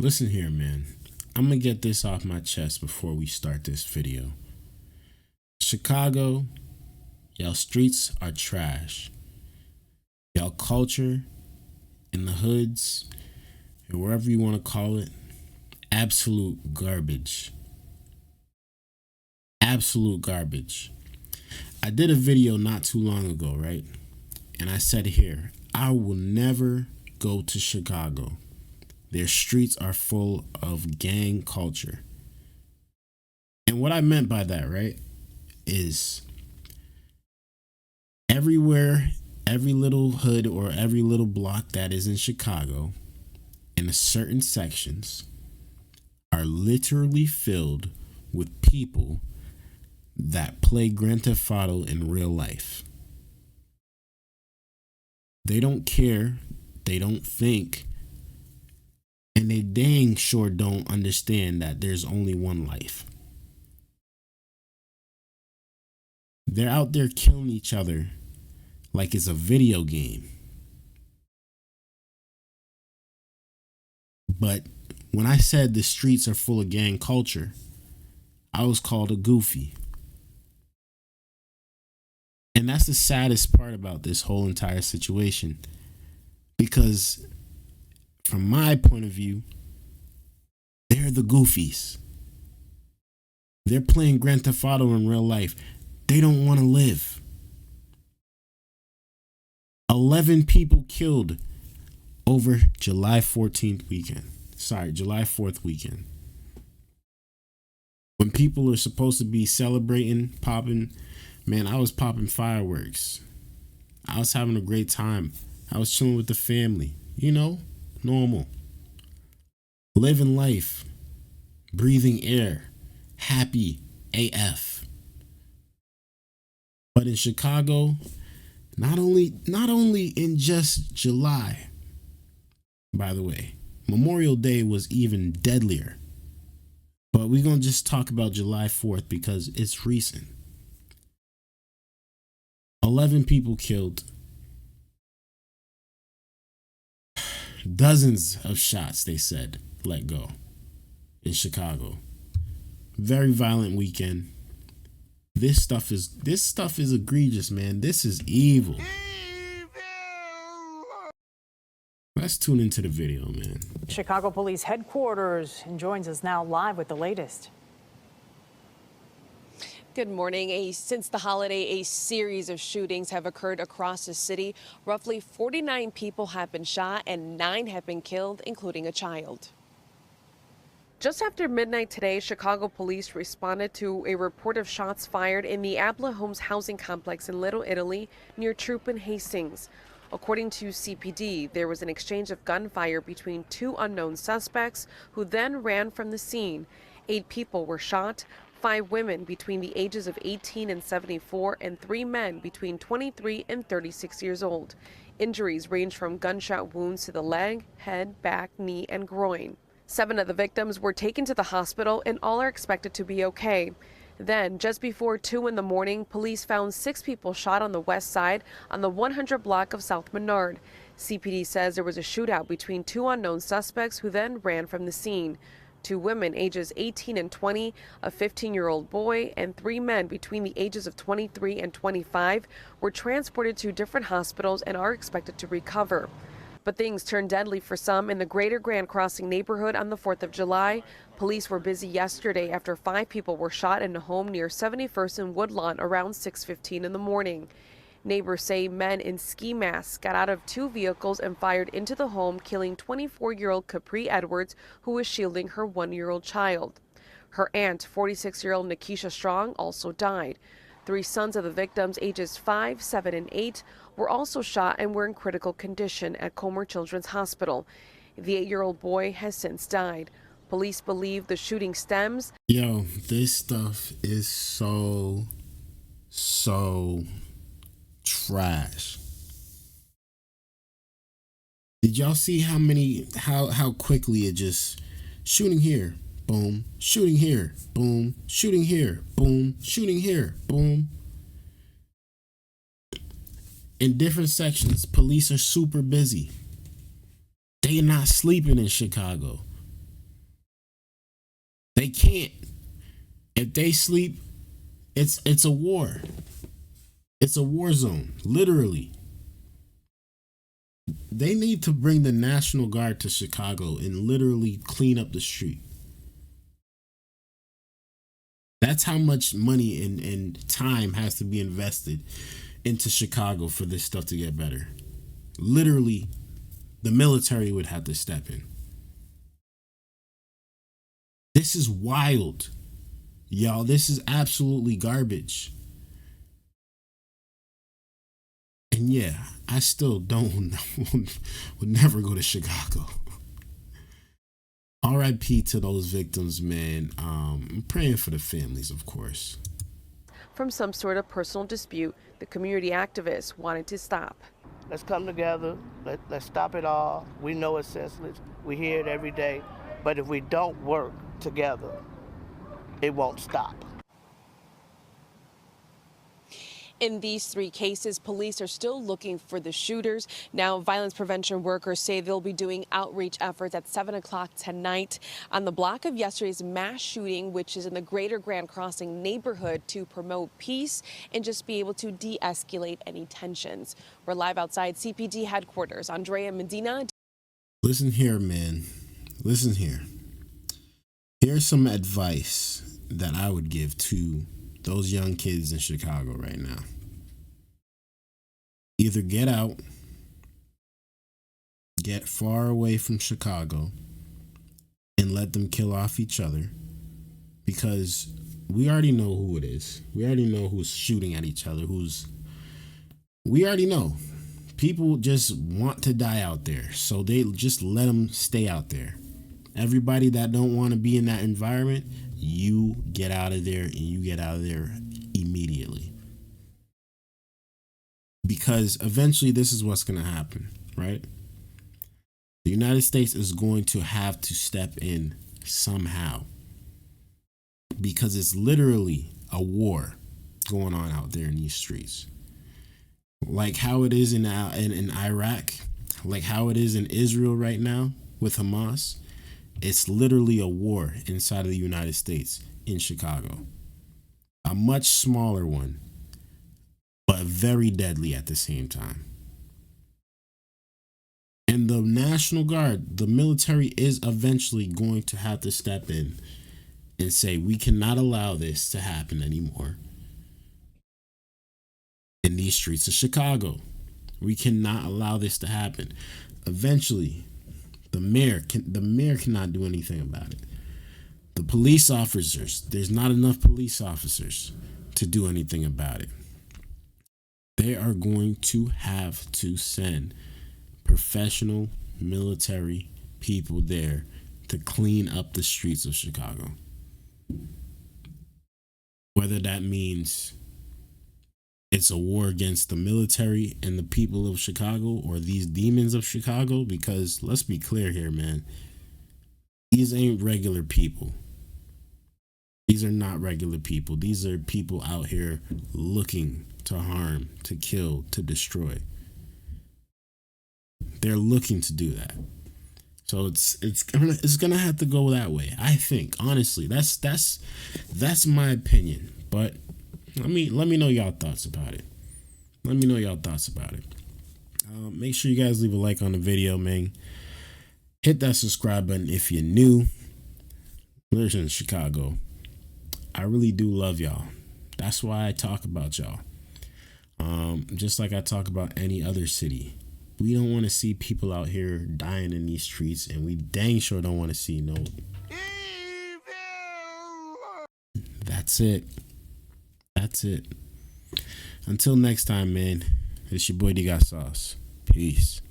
Listen here, man. I'm gonna get this off my chest before we start this video. Chicago, y'all streets are trash. Y'all culture in the hoods, and wherever you want to call it, absolute garbage. Absolute garbage. I did a video not too long ago, right? And I said here, I will never go to Chicago. Their streets are full of gang culture. And what I meant by that, right, is everywhere, every little hood or every little block that is in Chicago, in certain sections, are literally filled with people that play Grand Theft Auto in real life. They don't care, they don't think, and they dang sure don't understand that there's only one life. They're out there killing each other like it's a video game. But when I said the streets are full of gang culture, I was called a goofy. And that's the saddest part about this whole entire situation. Because from my point of view, they're the goofies. They're playing Grand Theft Auto in real life. They don't want to live. 11 people killed over July 14th weekend. July 4th weekend. When people are supposed to be celebrating, popping, man, I was popping fireworks. I was having a great time. I was chilling with the family. You know, normal. Living life. Breathing air. Happy AF. But in Chicago, not only in just July, by the way, Memorial Day was even deadlier. But we're going to just talk about July 4th because it's recent. 11 people killed. Dozens of shots, they said, let go in Chicago. Very violent weekend. This stuff is egregious, man. This is evil. Let's tune into the video, man. Chicago Police Headquarters joins us now live with the latest. Good morning. Since the holiday, a series of shootings have occurred across the city. Roughly 49 people have been shot and 9 have been killed, including a child. Just after midnight today, Chicago police responded to a report of shots fired in the Abla Homes housing complex in Little Italy near Troop and Hastings. According to CPD, there was an exchange of gunfire between 2 unknown suspects who then ran from the scene. 8 people were shot, 5 women between the ages of 18 and 74, and 3 men between 23 and 36 years old. Injuries range from gunshot wounds to the leg, head, back, knee, and groin. 7 of the victims were taken to the hospital and all are expected to be okay. Then, just before 2 in the morning, police found 6 people shot on the west side on the 100 block of South Menard. CPD says there was a shootout between 2 unknown suspects who then ran from the scene. 2 women ages 18 and 20, a 15-year-old boy, and 3 men between the ages of 23 and 25 were transported to different hospitals and are expected to recover. But things turned deadly for some in the Greater Grand Crossing neighborhood on the 4th of July. Police were busy yesterday after 5 people were shot in a home near 71st and Woodlawn around 6:15 in the morning. Neighbors say men in ski masks got out of 2 vehicles and fired into the home, killing 24-year-old Capri Edwards, who was shielding her 1-year-old child. Her aunt, 46-year-old Nikisha Strong, also died. 3 sons of the victims, ages 5, 7, and 8, were also shot and were in critical condition at Comer Children's Hospital. The 8-year-old boy has since died. Police believe the shooting stems. Yo, this stuff is so trash. Did y'all see how quickly it just shooting here, boom, shooting here, boom, shooting here, boom, shooting here, boom. In different sections, police are super busy. They're not sleeping in Chicago. They can't. If they sleep, it's a war. It's a war zone, literally. They need to bring the National Guard to Chicago and literally clean up the street. That's how much money and time has to be invested into Chicago for this stuff to get better. Literally, the military would have to step in. This is wild. Y'all, this is absolutely garbage. And yeah, I still would never go to Chicago. R.I.P. to those victims, man. I'm praying for the families, of course. From some sort of personal dispute, the community activists wanted to stop. Let's come together. Let's stop it all. We know it's senseless. We hear it every day. But if we don't work together, it won't stop. In these 3 cases, police are still looking for the shooters. Now, violence prevention workers say they'll be doing outreach efforts at 7 o'clock tonight on the block of yesterday's mass shooting, which is in the greater Grand Crossing neighborhood, to promote peace and just be able to de-escalate any tensions. We're live outside CPD headquarters. Andrea Medina. Listen here, man. Listen here. Here's some advice that I would give to those young kids in Chicago right now. Either get out, get far away from Chicago, and let them kill off each other, because we already know who it is. We already know who's shooting at each other. We already know. People just want to die out there, so they just let them stay out there. Everybody that don't want to be in that environment, you get out of there, and you get out of there immediately. Because eventually this is what's going to happen, right? The United States is going to have to step in somehow, because it's literally a war going on out there in these streets. Like how it is in Iraq, like how it is in Israel right now with Hamas. It's literally a war inside of the United States in Chicago. A much smaller one, but very deadly at the same time. And the National Guard, the military, is eventually going to have to step in and say, we cannot allow this to happen anymore in these streets of Chicago. We cannot allow this to happen. Eventually, the mayor cannot do anything about it. The police officers, there's not enough police officers to do anything about it. They are going to have to send professional military people there to clean up the streets of Chicago. Whether that means it's a war against the military and the people of Chicago, or these demons of Chicago, because let's be clear here, man. These ain't regular people. These are not regular people. These are people out here looking to harm, to kill, to destroy. They're looking to do that. So it's gonna have to go that way. I think, honestly, that's my opinion. But let me know y'all thoughts about it. Let me know y'all thoughts about it. Make sure you guys leave a like on the video, man. Hit that subscribe button if you're new. Listen, Chicago, I really do love y'all. That's why I talk about y'all. Just like I talk about any other city. We don't want to see people out here dying in these streets, and we dang sure don't want to see no. That's it. That's it. Until next time, man. It's your boy Dgotsauce. Peace.